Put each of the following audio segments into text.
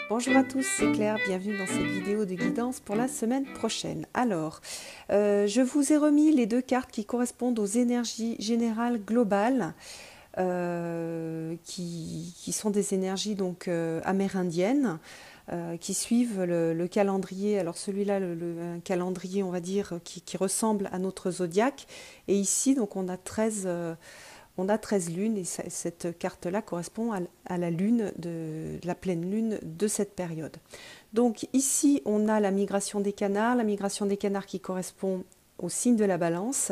Bonjour à tous, c'est Claire, bienvenue dans cette vidéo de guidance pour la semaine prochaine. Alors, je vous ai remis les deux cartes qui correspondent aux énergies générales globales, qui sont des énergies donc amérindiennes, qui suivent le calendrier. Alors celui-là, un calendrier, on va dire, qui ressemble à notre zodiaque. Et ici, donc on a 13 lunes et cette carte-là correspond à la lune, de la pleine lune de cette période. Donc ici, on a la migration des canards qui correspond au signe de la balance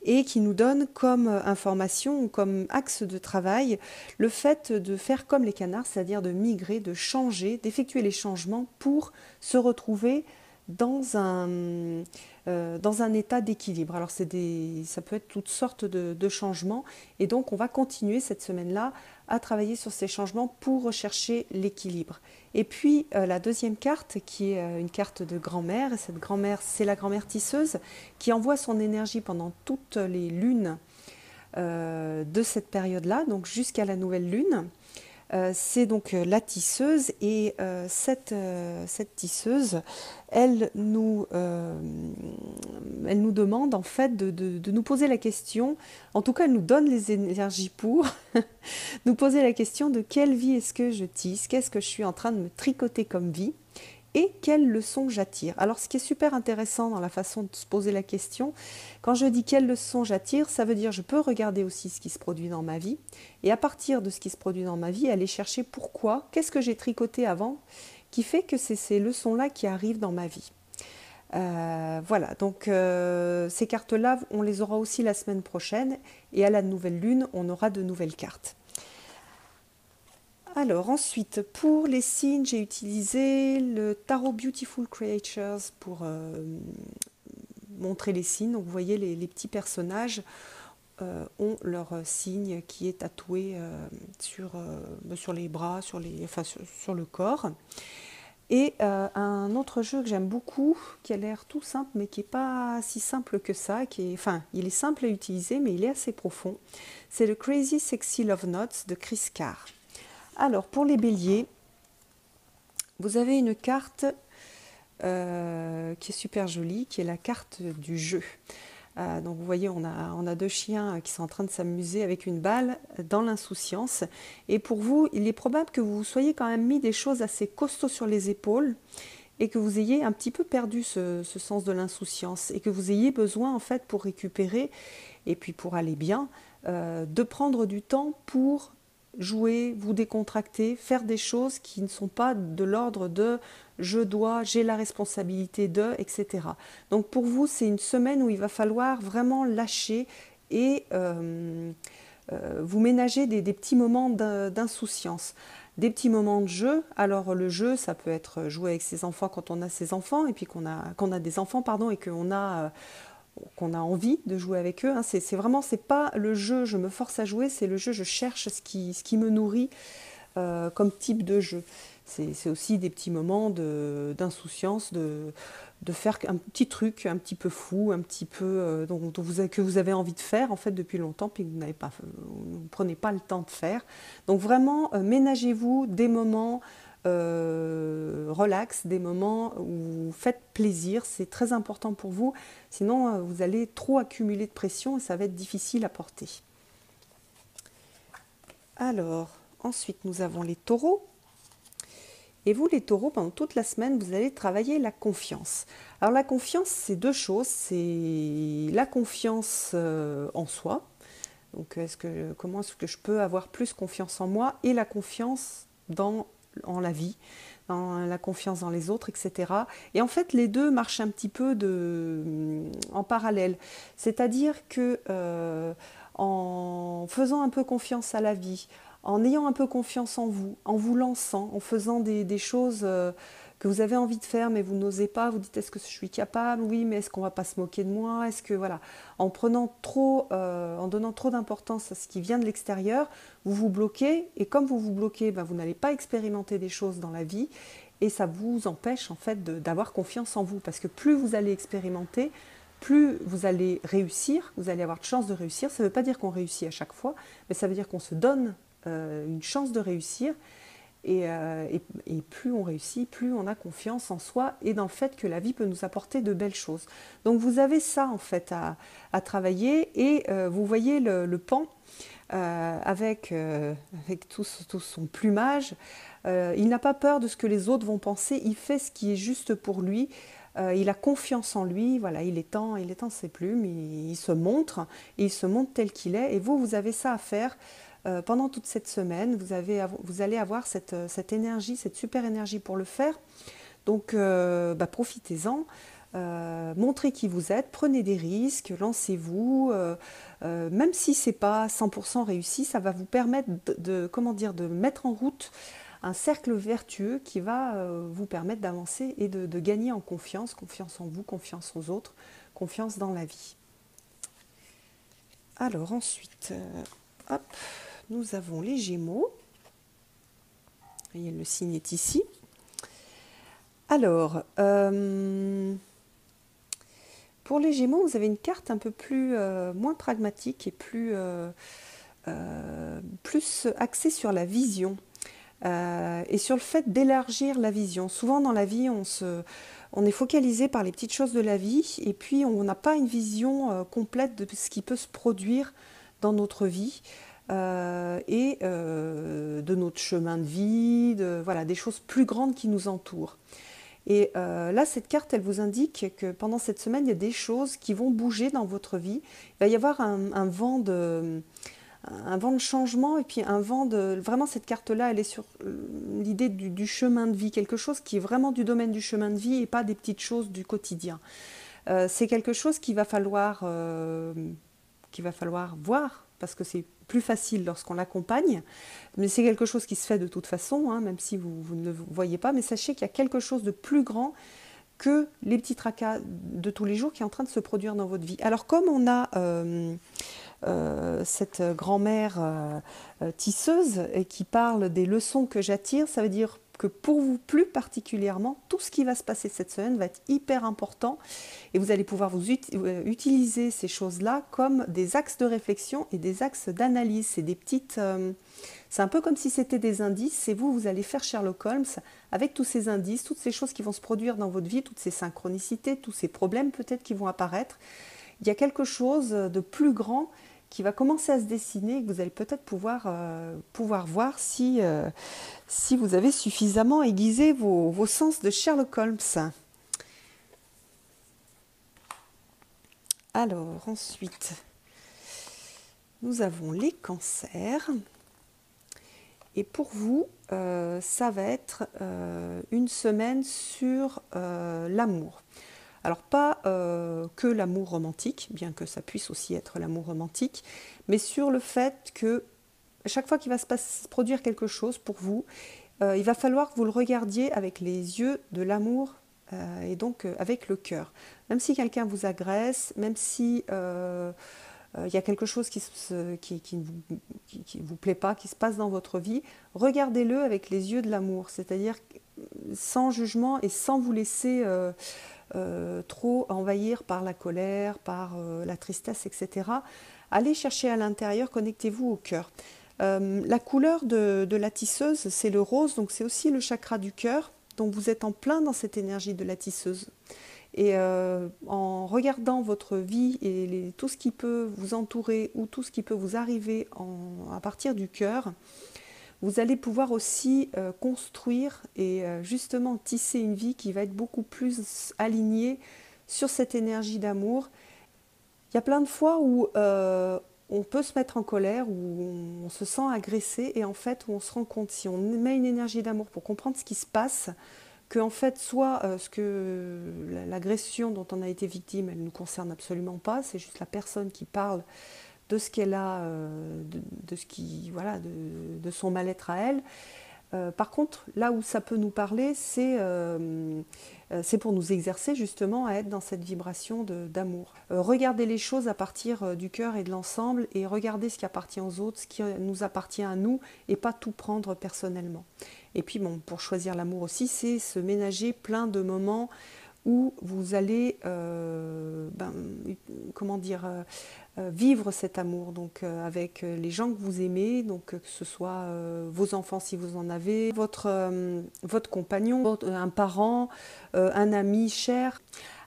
et qui nous donne comme information ou comme axe de travail le fait de faire comme les canards, c'est-à-dire de migrer, de changer, d'effectuer les changements pour se retrouver dans un état d'équilibre. Alors ça peut être toutes sortes de changements et donc on va continuer cette semaine-là à travailler sur ces changements pour rechercher l'équilibre. Et puis la deuxième carte qui est une carte de grand-mère, et cette grand-mère c'est la grand-mère tisseuse qui envoie son énergie pendant toutes les lunes de cette période-là, donc jusqu'à la nouvelle lune. C'est donc la tisseuse et cette tisseuse, elle nous demande en fait de nous poser la question, en tout cas elle nous donne les énergies pour nous poser la question de quelle vie est-ce que je tisse, qu'est-ce que je suis en train de me tricoter comme vie et quelles leçons j'attire. Alors ce qui est super intéressant dans la façon de se poser la question, quand je dis quelles leçons j'attire, ça veut dire je peux regarder aussi ce qui se produit dans ma vie et à partir de ce qui se produit dans ma vie, aller chercher pourquoi, qu'est-ce que j'ai tricoté avant qui fait que c'est ces leçons-là qui arrivent dans ma vie. Voilà, donc ces cartes-là, on les aura aussi la semaine prochaine et à la nouvelle lune, on aura de nouvelles cartes. Alors ensuite, pour les signes, j'ai utilisé le tarot Beautiful Creatures pour montrer les signes. Donc vous voyez, les petits personnages ont leur signe qui est tatoué sur les bras, sur le corps. Et un autre jeu que j'aime beaucoup, qui a l'air tout simple, mais qui n'est pas si simple que ça, il est simple à utiliser, mais il est assez profond, c'est le Crazy Sexy Love Notes de Chris Carr. Alors, pour les béliers, vous avez une carte qui est super jolie, qui est la carte du jeu. Donc vous voyez, on a deux chiens qui sont en train de s'amuser avec une balle dans l'insouciance. Et pour vous, il est probable que vous soyez quand même mis des choses assez costauds sur les épaules et que vous ayez un petit peu perdu ce sens de l'insouciance et que vous ayez besoin, en fait, pour récupérer et puis pour aller bien, de prendre du temps pour jouer, vous décontracter, faire des choses qui ne sont pas de l'ordre de je dois, j'ai la responsabilité de, etc. Donc pour vous, c'est une semaine où il va falloir vraiment lâcher et vous ménager des petits moments d'insouciance. Des petits moments de jeu. Alors le jeu, ça peut être jouer avec ses enfants quand on a ses enfants, et puis qu'on a des enfants, pardon, et qu'on a envie de jouer avec eux. Hein. C'est vraiment, c'est pas le jeu, je me force à jouer, c'est le jeu, je cherche ce qui me nourrit comme type de jeu. C'est aussi des petits moments d'insouciance, de faire un petit truc un petit peu fou, un petit peu que vous avez envie de faire en fait depuis longtemps, puis que vous ne prenez pas le temps de faire. Donc vraiment, ménagez-vous des moments relax, des moments où vous faites plaisir, c'est très important pour vous, sinon vous allez trop accumuler de pression et ça va être difficile à porter. Alors, ensuite nous avons les taureaux. Et vous, les taureaux, pendant toute la semaine, vous allez travailler la confiance. Alors la confiance, c'est deux choses. C'est la confiance en soi. Donc comment est-ce que je peux avoir plus confiance en moi et la confiance en la vie, dans la confiance dans les autres, etc. Et en fait, les deux marchent un petit peu en parallèle. C'est-à-dire que en faisant un peu confiance à la vie, en ayant un peu confiance en vous lançant, en faisant des choses que vous avez envie de faire mais vous n'osez pas, vous dites est-ce que je suis capable, oui mais est-ce qu'on va pas se moquer de moi, est-ce que voilà, en donnant trop d'importance à ce qui vient de l'extérieur, vous vous bloquez et comme vous vous bloquez, vous n'allez pas expérimenter des choses dans la vie et ça vous empêche en fait d'avoir confiance en vous parce que plus vous allez expérimenter, plus vous allez réussir, vous allez avoir de chance de réussir. Ça ne veut pas dire qu'on réussit à chaque fois, mais ça veut dire qu'on se donne une chance de réussir Et plus on réussit, plus on a confiance en soi et dans le fait que la vie peut nous apporter de belles choses. Donc vous avez ça en fait à travailler et vous voyez le paon avec tout son plumage. Il n'a pas peur de ce que les autres vont penser, il fait ce qui est juste pour lui. Il a confiance en lui, voilà, il est temps ses plumes, il se montre, et il se montre tel qu'il est. Et vous avez ça à faire pendant toute cette semaine. Vous allez avoir cette énergie, cette super énergie pour le faire. Donc profitez-en, montrez qui vous êtes, prenez des risques, lancez-vous. Même si ce n'est pas 100% réussi, ça va vous permettre de mettre en route un cercle vertueux qui va vous permettre d'avancer et de gagner en confiance, confiance en vous, confiance aux autres, confiance dans la vie. Alors ensuite, hop, nous avons les Gémeaux. Vous voyez, le signe est ici. Alors, pour les Gémeaux, vous avez une carte un peu moins pragmatique et plus axée sur la vision. Et sur le fait d'élargir la vision. Souvent dans la vie, on est focalisé par les petites choses de la vie et puis on n'a pas une vision complète de ce qui peut se produire dans notre vie et de notre chemin de vie, voilà, des choses plus grandes qui nous entourent. Et là, cette carte, elle vous indique que pendant cette semaine, il y a des choses qui vont bouger dans votre vie. Il va y avoir un vent de changement et puis un vent de... Vraiment, cette carte-là, elle est sur l'idée du chemin de vie, quelque chose qui est vraiment du domaine du chemin de vie et pas des petites choses du quotidien. C'est quelque chose qu'il va falloir voir, parce que c'est plus facile lorsqu'on l'accompagne, mais c'est quelque chose qui se fait de toute façon, hein, même si vous ne le voyez pas, mais sachez qu'il y a quelque chose de plus grand que les petits tracas de tous les jours qui est en train de se produire dans votre vie. Alors comme on a... cette grand-mère tisseuse et qui parle des leçons que j'attire, ça veut dire que pour vous plus particulièrement, tout ce qui va se passer cette semaine va être hyper important et vous allez pouvoir utiliser ces choses-là comme des axes de réflexion et des axes d'analyse. C'est des petites... c'est un peu comme si c'était des indices et vous allez faire Sherlock Holmes avec tous ces indices, toutes ces choses qui vont se produire dans votre vie, toutes ces synchronicités, tous ces problèmes peut-être qui vont apparaître. Il y a quelque chose de plus grand qui va commencer à se dessiner et que vous allez peut-être pouvoir voir si vous avez suffisamment aiguisé vos sens de Sherlock Holmes. Alors ensuite, nous avons les cancers. Et pour vous, ça va être une semaine sur l'amour. Alors pas que l'amour romantique, bien que ça puisse aussi être l'amour romantique, mais sur le fait que chaque fois qu'il va se produire quelque chose pour vous, il va falloir que vous le regardiez avec les yeux de l'amour et donc avec le cœur. Même si quelqu'un vous agresse, même si il y a quelque chose qui ne vous plaît pas, qui se passe dans votre vie, regardez-le avec les yeux de l'amour, c'est-à-dire sans jugement et sans vous laisser... trop envahir par la colère, par la tristesse, etc. Allez chercher à l'intérieur, connectez-vous au cœur. La couleur de la tisseuse, c'est le rose, donc c'est aussi le chakra du cœur. Donc vous êtes en plein dans cette énergie de la tisseuse. Et en regardant votre vie et tout ce qui peut vous entourer ou tout ce qui peut vous arriver à partir du cœur, vous allez pouvoir aussi construire et justement tisser une vie qui va être beaucoup plus alignée sur cette énergie d'amour. Il y a plein de fois où on peut se mettre en colère, où on se sent agressé et en fait où on se rend compte, si on met une énergie d'amour pour comprendre ce qui se passe, que en fait soit l'agression dont on a été victime, elle ne nous concerne absolument pas, c'est juste la personne qui parle de ce qu'elle a, de son mal-être à elle. Par contre, là où ça peut nous parler, c'est pour nous exercer justement à être dans cette vibration d'amour. Regarder les choses à partir du cœur et de l'ensemble et regarder ce qui appartient aux autres, ce qui nous appartient à nous et pas tout prendre personnellement. Et puis bon, pour choisir l'amour aussi, c'est se ménager plein de moments où vous allez comment dire, vivre cet amour donc avec les gens que vous aimez, donc que ce soit vos enfants si vous en avez, votre compagnon, un parent, un ami cher.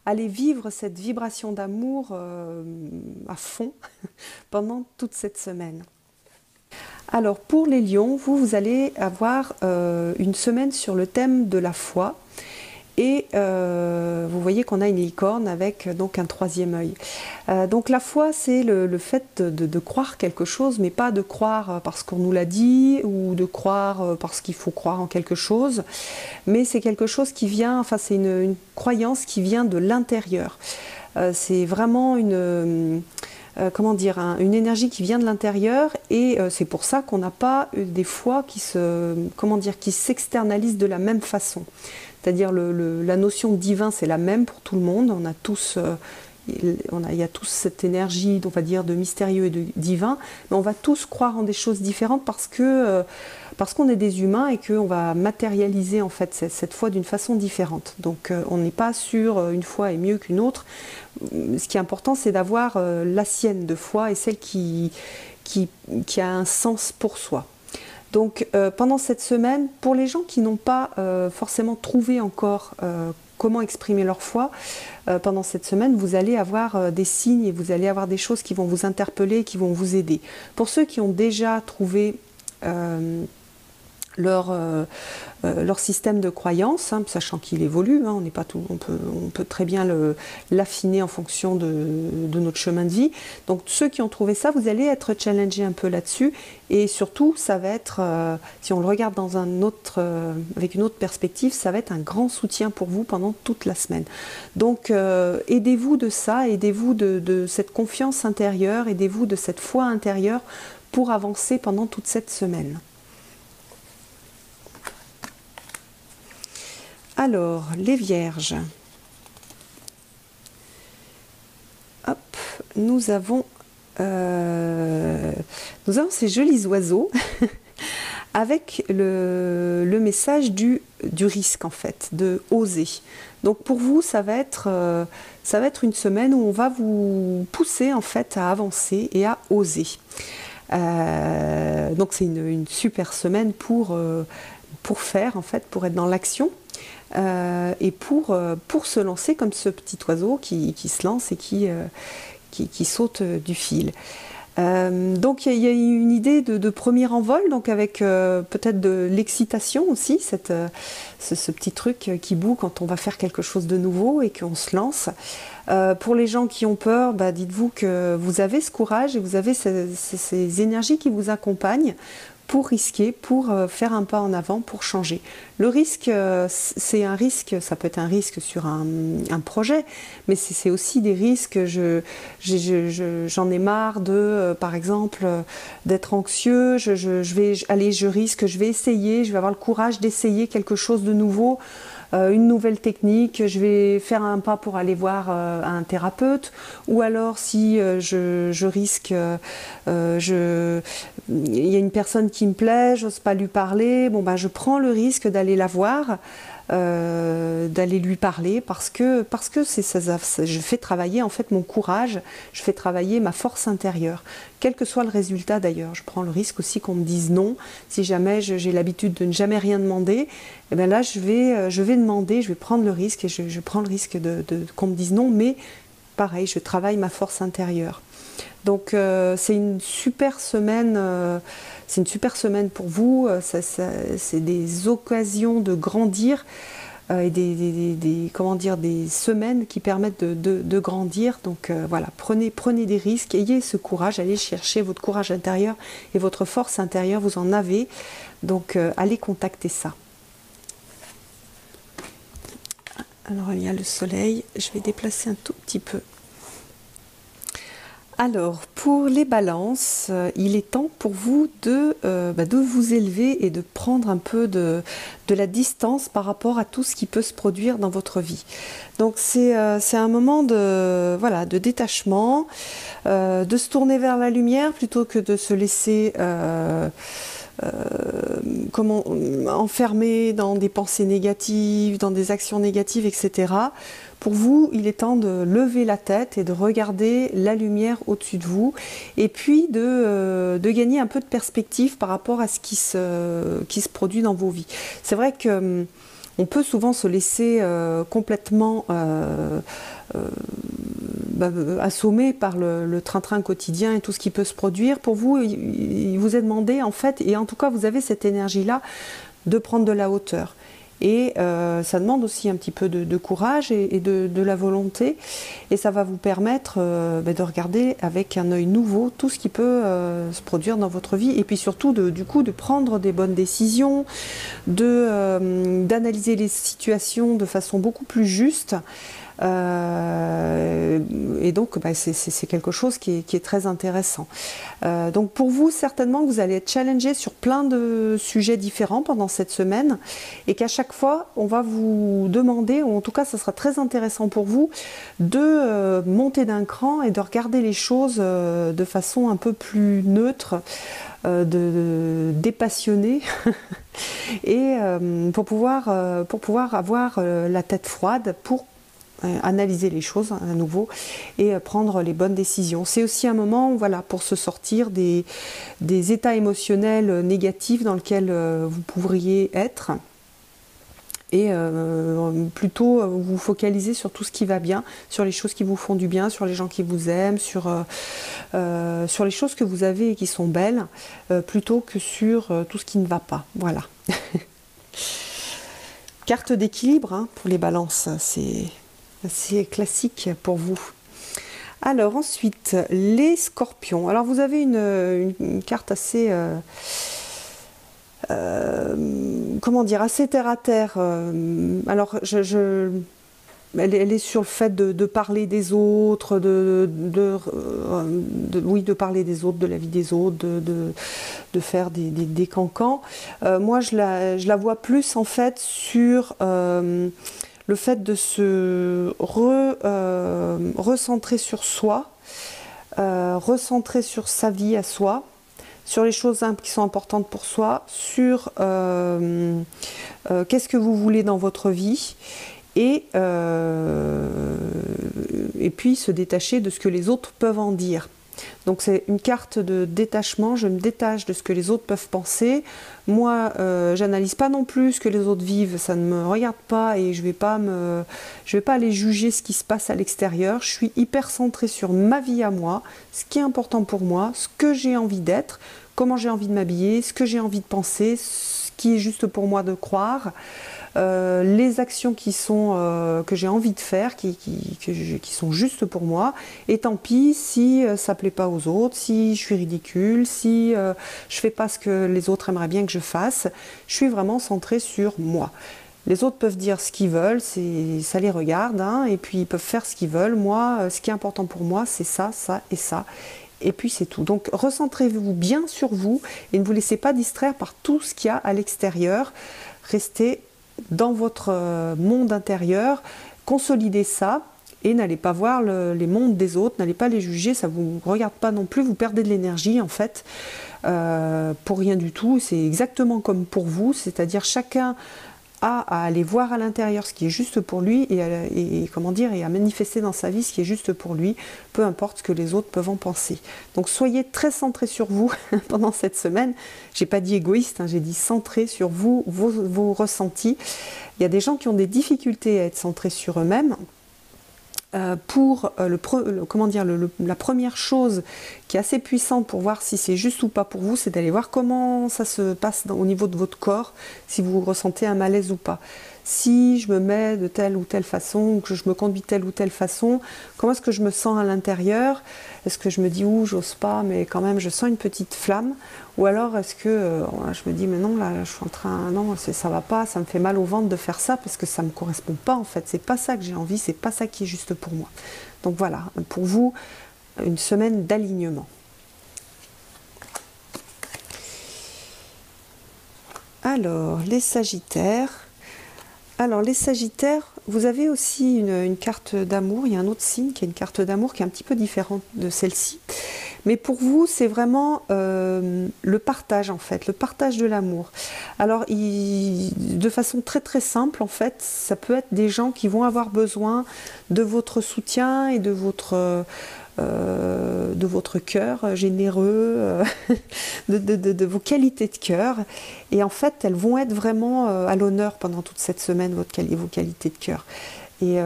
Allez vivre cette vibration d'amour à fond pendant toute cette semaine. Alors pour les lions, vous allez avoir une semaine sur le thème de la foi. Et vous voyez qu'on a une licorne avec donc un troisième œil. Donc la foi, c'est le fait de croire quelque chose, mais pas de croire parce qu'on nous l'a dit, ou de croire parce qu'il faut croire en quelque chose, mais c'est quelque chose qui vient, enfin c'est une croyance qui vient de l'intérieur. C'est vraiment comment dire, une énergie qui vient de l'intérieur, et c'est pour ça qu'on n'a pas des foi qui s'externalisent de la même façon. C'est-à-dire la notion de divin, c'est la même pour tout le monde. On a tous, il y a tous cette énergie, on va dire, de mystérieux et de divin, mais on va tous croire en des choses différentes parce qu'on est des humains et qu'on va matérialiser en fait cette foi d'une façon différente. Donc on n'est pas sur une foi est mieux qu'une autre. Ce qui est important, c'est d'avoir la sienne de foi et celle qui a un sens pour soi. Donc pendant cette semaine, pour les gens qui n'ont pas forcément trouvé encore comment exprimer leur foi, pendant cette semaine, vous allez avoir des signes et vous allez avoir des choses qui vont vous interpeller, qui vont vous aider. Pour ceux qui ont déjà trouvé leur système de croyance, hein, sachant qu'il évolue, hein, on n'est pas tout, on peut très bien l'affiner en fonction de notre chemin de vie. Donc ceux qui ont trouvé ça, vous allez être challengés un peu là-dessus, et surtout ça va être, si on le regarde dans avec une autre perspective, ça va être un grand soutien pour vous pendant toute la semaine. Donc aidez-vous de ça, aidez-vous de cette confiance intérieure, aidez-vous de cette foi intérieure pour avancer pendant toute cette semaine. Alors, les vierges. Hop, nous avons ces jolis oiseaux avec le message du risque en fait, de oser. Donc pour vous, ça va être une semaine où on va vous pousser en fait à avancer et à oser. Donc c'est une super semaine pour faire en fait, pour être dans l'action. Et pour se lancer comme ce petit oiseau qui se lance et qui saute du fil. Donc il y a une idée de premier envol, donc avec peut-être de l'excitation aussi, ce petit truc qui bout quand on va faire quelque chose de nouveau et qu'on se lance. Pour les gens qui ont peur, dites-vous que vous avez ce courage et vous avez ces énergies qui vous accompagnent pour risquer, pour faire un pas en avant, pour changer. Le risque, c'est un risque, ça peut être un risque sur un projet, mais c'est aussi des risques, j'en ai marre par exemple, d'être anxieux, je risque, je vais essayer, je vais avoir le courage d'essayer quelque chose de nouveau, une nouvelle technique, je vais faire un pas pour aller voir un thérapeute, ou alors si je risque, il y a une personne qui me plaît, j'ose pas lui parler, je prends le risque d'aller la voir, d'aller lui parler parce que je fais travailler en fait mon courage, je fais travailler ma force intérieure, quel que soit le résultat d'ailleurs. Je prends le risque aussi qu'on me dise non, si jamais j'ai l'habitude de ne jamais rien demander, et bien là je vais demander, je vais prendre le risque et je prends le risque qu'on me dise non, mais pareil, je travaille ma force intérieure. Donc c'est une super semaine. C'est une super semaine pour vous. C'est des occasions de grandir et des semaines qui permettent de grandir. Donc voilà, prenez des risques, ayez ce courage, allez chercher votre courage intérieur et votre force intérieure. Vous en avez. Donc allez contacter ça. Alors il y a le soleil. Je vais déplacer un tout petit peu. Alors, pour les balances, il est temps pour vous de vous élever et de prendre un peu de la distance par rapport à tout ce qui peut se produire dans votre vie. Donc c'est un moment de détachement, de se tourner vers la lumière plutôt que de se laisser comment, enfermé dans des pensées négatives, dans des actions négatives, etc. Pour vous, il est temps de lever la tête et de regarder la lumière au-dessus de vous, et puis de gagner un peu de perspective par rapport à ce qui se produit dans vos vies. C'est vrai que on peut souvent se laisser complètement assommé par le train-train quotidien et tout ce qui peut se produire. Pour vous, il vous est demandé, en fait, et en tout cas vous avez cette énergie-là, de prendre de la hauteur. Et ça demande aussi un petit peu de courage et de la volonté, et ça va vous permettre de regarder avec un œil nouveau tout ce qui peut se produire dans votre vie, et puis surtout du coup de prendre des bonnes décisions, d'analyser les situations de façon beaucoup plus juste. Et donc c'est quelque chose qui est très intéressant. Donc pour vous, certainement que vous allez être challengé sur plein de sujets différents pendant cette semaine, et qu'à chaque fois on va vous demander, ou en tout cas ça sera très intéressant pour vous, de monter d'un cran et de regarder les choses de façon un peu plus neutre, dépassionnée et pour pouvoir avoir la tête froide pour analyser les choses à nouveau et prendre les bonnes décisions. C'est aussi un moment, voilà, pour se sortir des états émotionnels négatifs dans lesquels vous pourriez être, et plutôt vous focaliser sur tout ce qui va bien, sur les choses qui vous font du bien, sur les gens qui vous aiment, sur les choses que vous avez et qui sont belles, plutôt que sur tout ce qui ne va pas. Voilà. Carte d'équilibre, hein, pour les balances, c'est classique pour vous. Alors ensuite, les scorpions. Alors vous avez une carte assez, comment dire, assez terre à terre. Alors elle est sur le fait de parler des autres, oui, de parler des autres, de la vie des autres, de faire des cancans. Moi, je la vois plus en fait sur le fait de se recentrer sur soi, recentrer sur sa vie à soi, sur les choses qui sont importantes pour soi, sur qu'est-ce que vous voulez dans votre vie, et puis se détacher de ce que les autres peuvent en dire. Donc c'est une carte de détachement, je me détache de ce que les autres peuvent penser. Moi, j'analyse pas non plus ce que les autres vivent, ça ne me regarde pas, et je vais pas aller juger ce qui se passe à l'extérieur. Je suis hyper centrée sur ma vie à moi, ce qui est important pour moi, ce que j'ai envie d'être, comment j'ai envie de m'habiller, ce que j'ai envie de penser, ce qui est juste pour moi de croire. Les actions que j'ai envie de faire, qui sont justes pour moi, et tant pis si ça plaît pas aux autres, si je suis ridicule, si je fais pas ce que les autres aimeraient bien que je fasse. Je suis vraiment centrée sur moi. Les autres peuvent dire ce qu'ils veulent, ça les regarde, hein, et puis ils peuvent faire ce qu'ils veulent. Moi, ce qui est important pour moi, c'est ça, ça et ça. Et puis c'est tout. Donc recentrez-vous bien sur vous et ne vous laissez pas distraire par tout ce qu'il y a à l'extérieur. Restez dans votre monde intérieur, consolidez ça, et n'allez pas voir les mondes des autres, n'allez pas les juger, ça ne vous regarde pas non plus, vous perdez de l'énergie en fait, pour rien du tout. C'est exactement comme pour vous, c'est-à-dire chacun a à aller voir à l'intérieur ce qui est juste pour lui, et à manifester dans sa vie ce qui est juste pour lui, peu importe ce que les autres peuvent en penser. Donc soyez très centrés sur vous pendant cette semaine. J'ai pas dit égoïste, hein, j'ai dit centré sur vous, vos ressentis. Il y a des gens qui ont des difficultés à être centrés sur eux-mêmes. Pour la première chose qui est assez puissante pour voir si c'est juste ou pas pour vous, c'est d'aller voir comment ça se passe au niveau de votre corps, si vous ressentez un malaise ou pas. Si je me mets de telle ou telle façon, que je me conduis de telle ou telle façon, comment est-ce que je me sens à l'intérieur? Est-ce que je me dis, j'ose pas, mais quand même je sens une petite flamme? Ou alors est-ce que je me dis, mais non, là je suis en train, non, ça va pas, ça me fait mal au ventre de faire ça parce que ça me correspond pas en fait, c'est pas ça que j'ai envie, c'est pas ça qui est juste pour moi. Donc voilà, pour vous, une semaine d'alignement. Alors, les Sagittaires. Alors, les Sagittaires, vous avez aussi une carte d'amour. Il y a un autre signe qui a une carte d'amour qui est un petit peu différente de celle-ci. Mais pour vous, c'est vraiment le partage en fait, le partage de l'amour. Alors, de façon très très simple en fait, ça peut être des gens qui vont avoir besoin de votre soutien et de votre cœur généreux, de vos qualités de cœur. Et en fait, elles vont être vraiment à l'honneur pendant toute cette semaine, vos qualités de cœur. Et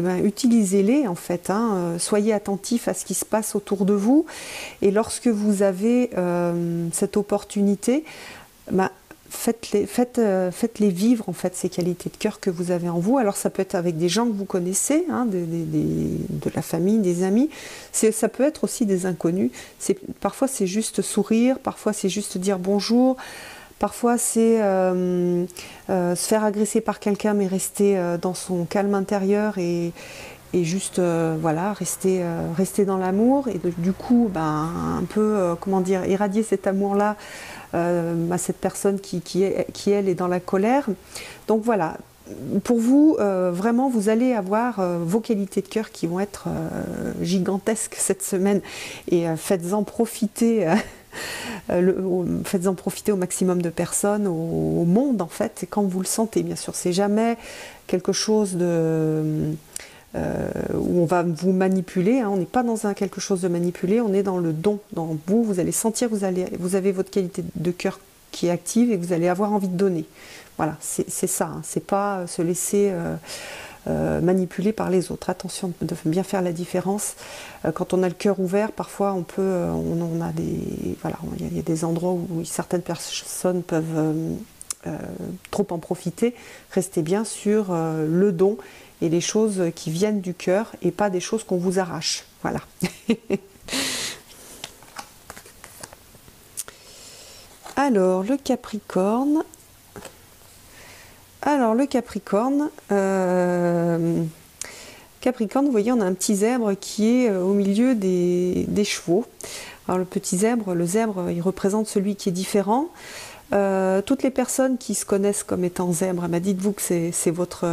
ben, utilisez-les en fait, hein. Soyez attentifs à ce qui se passe autour de vous. Et lorsque vous avez cette opportunité, ben, faites-les vivre en fait, ces qualités de cœur que vous avez en vous. Alors ça peut être avec des gens que vous connaissez, hein, de la famille, des amis. Ça peut être aussi des inconnus. Parfois c'est juste sourire, parfois c'est juste dire bonjour, parfois c'est se faire agresser par quelqu'un mais rester dans son calme intérieur et juste voilà, rester dans l'amour et du coup ben, un peu comment dire, irradier cet amour-là à cette personne qui elle est dans la colère. Donc voilà, pour vous, vraiment, vous allez avoir vos qualités de cœur qui vont être gigantesques cette semaine et faites-en profiter. Faites-en profiter au maximum de personnes, au monde en fait, et quand vous le sentez, bien sûr. C'est jamais quelque chose où on va vous manipuler, hein. On n'est pas dans quelque chose de manipulé, on est dans le don. Dans vous allez sentir, vous avez votre qualité de cœur qui est active et vous allez avoir envie de donner. Voilà, c'est ça, hein. C'est pas se laisser manipuler par les autres. Attention de bien faire la différence. Quand on a le cœur ouvert, parfois on a voilà, il y a des endroits où certaines personnes peuvent trop en profiter. Restez bien sur le don et les choses qui viennent du cœur et pas des choses qu'on vous arrache. Voilà. Alors, le Capricorne. Capricorne, vous voyez, on a un petit zèbre qui est au milieu des chevaux. Alors le zèbre, il représente celui qui est différent. Toutes les personnes qui se connaissent comme étant zèbre, dites-vous que c'est votre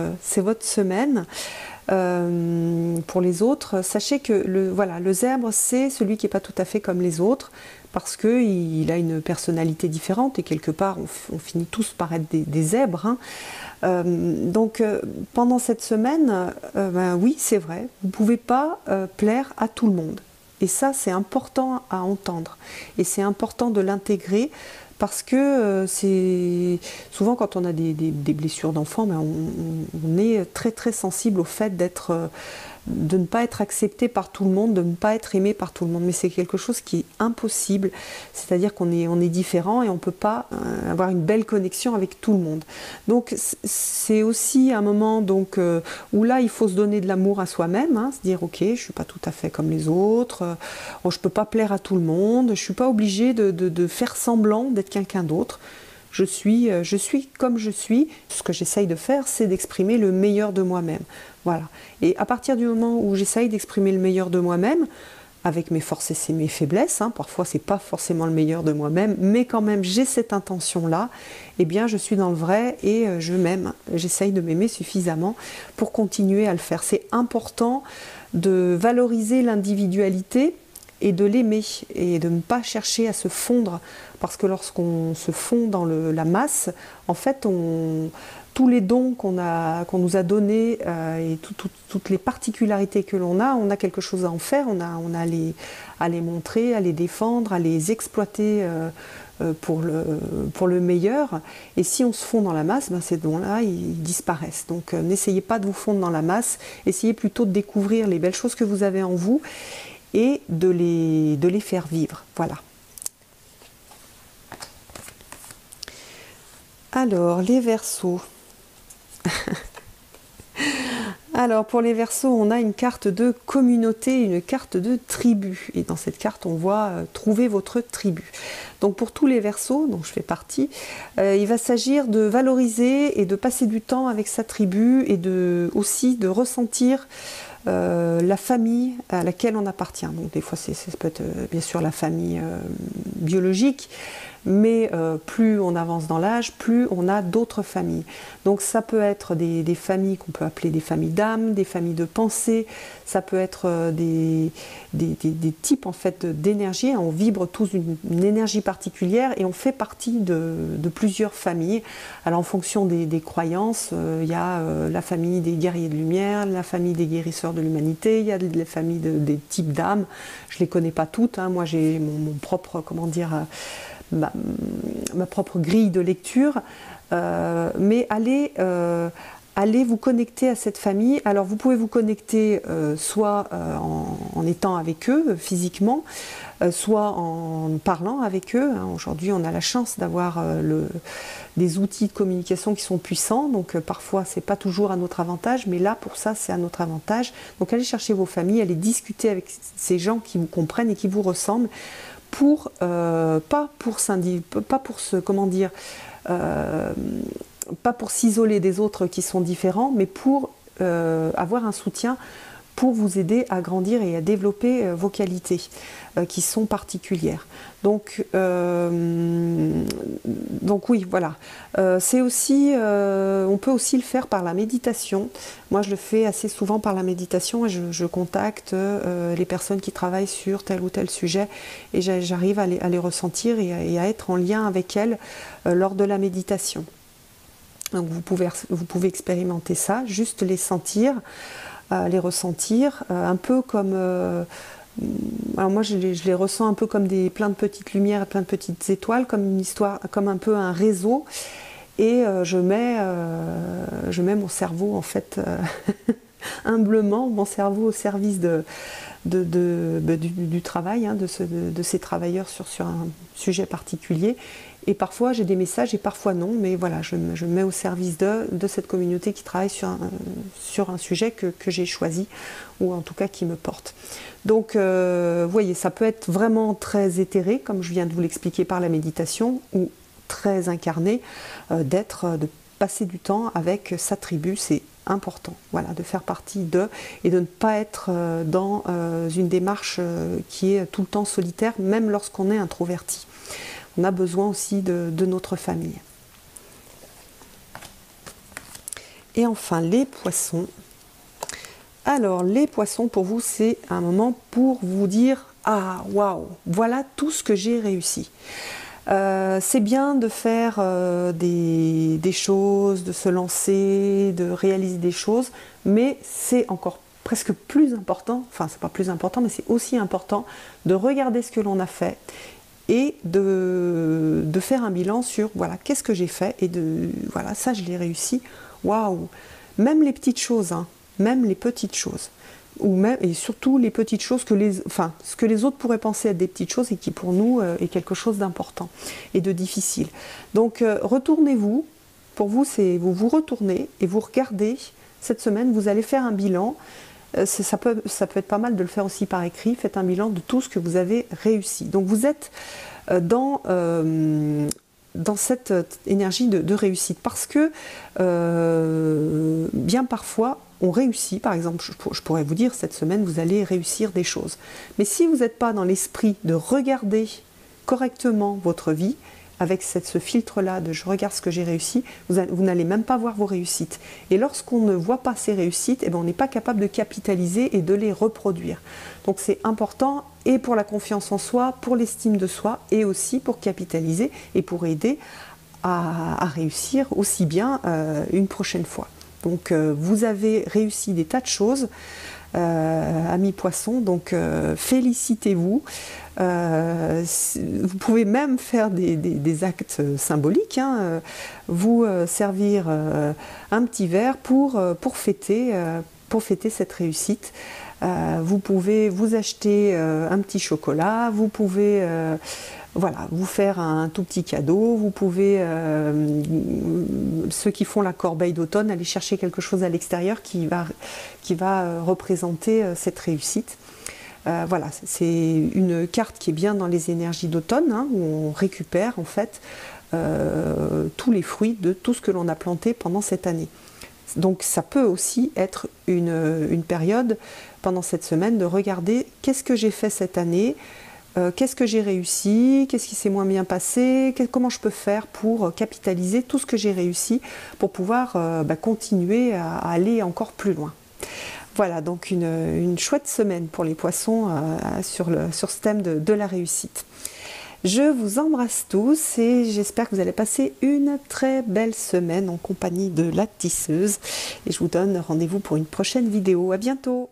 semaine. Pour les autres, sachez que le zèbre, c'est celui qui n'est pas tout à fait comme les autres, parce qu'il a une personnalité différente, et quelque part, on finit tous par être des zèbres, hein. Donc, pendant cette semaine, oui, c'est vrai, vous ne pouvez pas plaire à tout le monde. Et ça, c'est important à entendre. Et c'est important de l'intégrer, parce que c'est souvent quand on a des blessures d'enfant, on est très très sensible au fait de ne pas être accepté par tout le monde, de ne pas être aimé par tout le monde. Mais c'est quelque chose qui est impossible, c'est-à-dire qu'on est différent et on ne peut pas avoir une belle connexion avec tout le monde. Donc c'est aussi un moment où là il faut se donner de l'amour à soi-même, hein, se dire ok, je ne suis pas tout à fait comme les autres, je ne peux pas plaire à tout le monde, je ne suis pas obligée de faire semblant d'être quelqu'un d'autre. Je suis comme je suis. Ce que j'essaye de faire, c'est d'exprimer le meilleur de moi-même. Voilà. Et à partir du moment où j'essaye d'exprimer le meilleur de moi-même, avec mes forces et mes faiblesses, hein, parfois c'est pas forcément le meilleur de moi-même, mais quand même j'ai cette intention-là, eh bien je suis dans le vrai et je m'aime. J'essaye de m'aimer suffisamment pour continuer à le faire. C'est important de valoriser l'individualité et de l'aimer et de ne pas chercher à se fondre, parce que lorsqu'on se fond dans la masse, en fait tous les dons qu'on nous a donnés et toutes les particularités que l'on a quelque chose à en faire, on a à les montrer, à les défendre, à les exploiter pour le meilleur. Et si on se fond dans la masse, ces dons-là, ils disparaissent. Donc n'essayez pas de vous fondre dans la masse, essayez plutôt de découvrir les belles choses que vous avez en vous et de les faire vivre. Voilà. Alors, les Verseaux. Alors, pour les Verseaux, on a une carte de communauté, une carte de tribu. Et dans cette carte, on voit trouver votre tribu. Donc, pour tous les Verseaux, dont je fais partie, il va s'agir de valoriser et de passer du temps avec sa tribu et aussi de ressentir la famille à laquelle on appartient. Donc des fois ça peut être bien sûr la famille biologique, mais plus on avance dans l'âge, plus on a d'autres familles. Donc ça peut être des familles qu'on peut appeler des familles d'âme, des familles de pensée, ça peut être des types en fait d'énergie. On vibre tous une énergie particulière et on fait partie de plusieurs familles. Alors en fonction des croyances, il y a la famille des guerriers de lumière, la famille des guérisseurs de l'humanité, il y a les familles des types d'âmes. Je ne les connais pas toutes, hein. Moi j'ai mon propre, comment dire, ma propre grille de lecture, mais allez vous connecter à cette famille. Alors vous pouvez vous connecter soit en étant avec eux physiquement, soit en parlant avec eux. Aujourd'hui on a la chance d'avoir des outils de communication qui sont puissants, donc parfois c'est pas toujours à notre avantage, mais là pour ça c'est à notre avantage. Donc allez chercher vos familles, allez discuter avec ces gens qui vous comprennent et qui vous ressemblent, pour pas pour se, comment dire, pas pour s'isoler des autres qui sont différents, mais pour avoir un soutien pour vous aider à grandir et à développer vos qualités qui sont particulières. Donc oui, voilà. C'est aussi, on peut aussi le faire par la méditation. Moi, je le fais assez souvent par la méditation et je contacte les personnes qui travaillent sur tel ou tel sujet et j'arrive à les ressentir et à être en lien avec elles lors de la méditation. Donc vous pouvez expérimenter ça, juste les sentir, les ressentir, un peu comme... alors moi je les ressens un peu comme plein de petites lumières et plein de petites étoiles, comme une histoire, comme un peu un réseau, et je mets mon cerveau en fait humblement, mon cerveau au service du travail, hein, de ces travailleurs sur un sujet particulier. Et parfois j'ai des messages et parfois non, mais voilà, je me mets au service de cette communauté qui travaille sur un sujet que j'ai choisi, ou en tout cas qui me porte. Donc vous voyez, ça peut être vraiment très éthéré, comme je viens de vous l'expliquer par la méditation, ou très incarné, de passer du temps avec sa tribu, c'est important, voilà, de faire partie et de ne pas être dans une démarche qui est tout le temps solitaire, même lorsqu'on est introverti. On a besoin aussi de notre famille. Et enfin, les poissons. Alors, les poissons, pour vous, c'est un moment pour vous dire « Ah, waouh, voilà tout ce que j'ai réussi ». C'est bien de faire des choses, de se lancer, de réaliser des choses, mais c'est encore presque plus important, enfin c'est pas plus important, mais c'est aussi important de regarder ce que l'on a fait et de faire un bilan sur voilà, qu'est-ce que j'ai fait et voilà, ça je l'ai réussi, waouh, même les petites choses, hein, même les petites choses. Et surtout les petites choses ce que les autres pourraient penser être des petites choses et qui pour nous est quelque chose d'important et de difficile. Donc retournez-vous, pour vous vous vous retournez et vous regardez cette semaine, vous allez faire un bilan. Ça peut être pas mal de le faire aussi par écrit. Faites un bilan de tout ce que vous avez réussi. Donc vous êtes dans cette énergie de réussite, parce que bien parfois on réussit. Par exemple, je pourrais vous dire cette semaine vous allez réussir des choses, mais si vous n'êtes pas dans l'esprit de regarder correctement votre vie avec ce filtre-là de je regarde ce que j'ai réussi, vous n'allez même pas voir vos réussites. Et lorsqu'on ne voit pas ces réussites, on n'est pas capable de capitaliser et de les reproduire. Donc c'est important, et pour la confiance en soi, pour l'estime de soi, et aussi pour capitaliser et pour aider à réussir aussi bien une prochaine fois. Donc vous avez réussi des tas de choses, amis poissons, donc félicitez-vous. Vous pouvez même faire des actes symboliques, hein, vous servir un petit verre pour fêter cette réussite. Vous pouvez vous acheter un petit chocolat, vous pouvez voilà, vous faire un tout petit cadeau, vous pouvez, ceux qui font la corbeille d'automne, aller chercher quelque chose à l'extérieur qui va représenter cette réussite. Voilà, c'est une carte qui est bien dans les énergies d'automne, hein, où on récupère en fait tous les fruits de tout ce que l'on a planté pendant cette année. Donc ça peut aussi être une période pendant cette semaine de regarder qu'est-ce que j'ai fait cette année, qu'est-ce que j'ai réussi, qu'est-ce qui s'est moins bien passé, comment je peux faire pour capitaliser tout ce que j'ai réussi pour pouvoir continuer à aller encore plus loin. Voilà, donc une chouette semaine pour les poissons sur ce thème de la réussite. Je vous embrasse tous et j'espère que vous allez passer une très belle semaine en compagnie de la tisseuse. Et je vous donne rendez-vous pour une prochaine vidéo. À bientôt!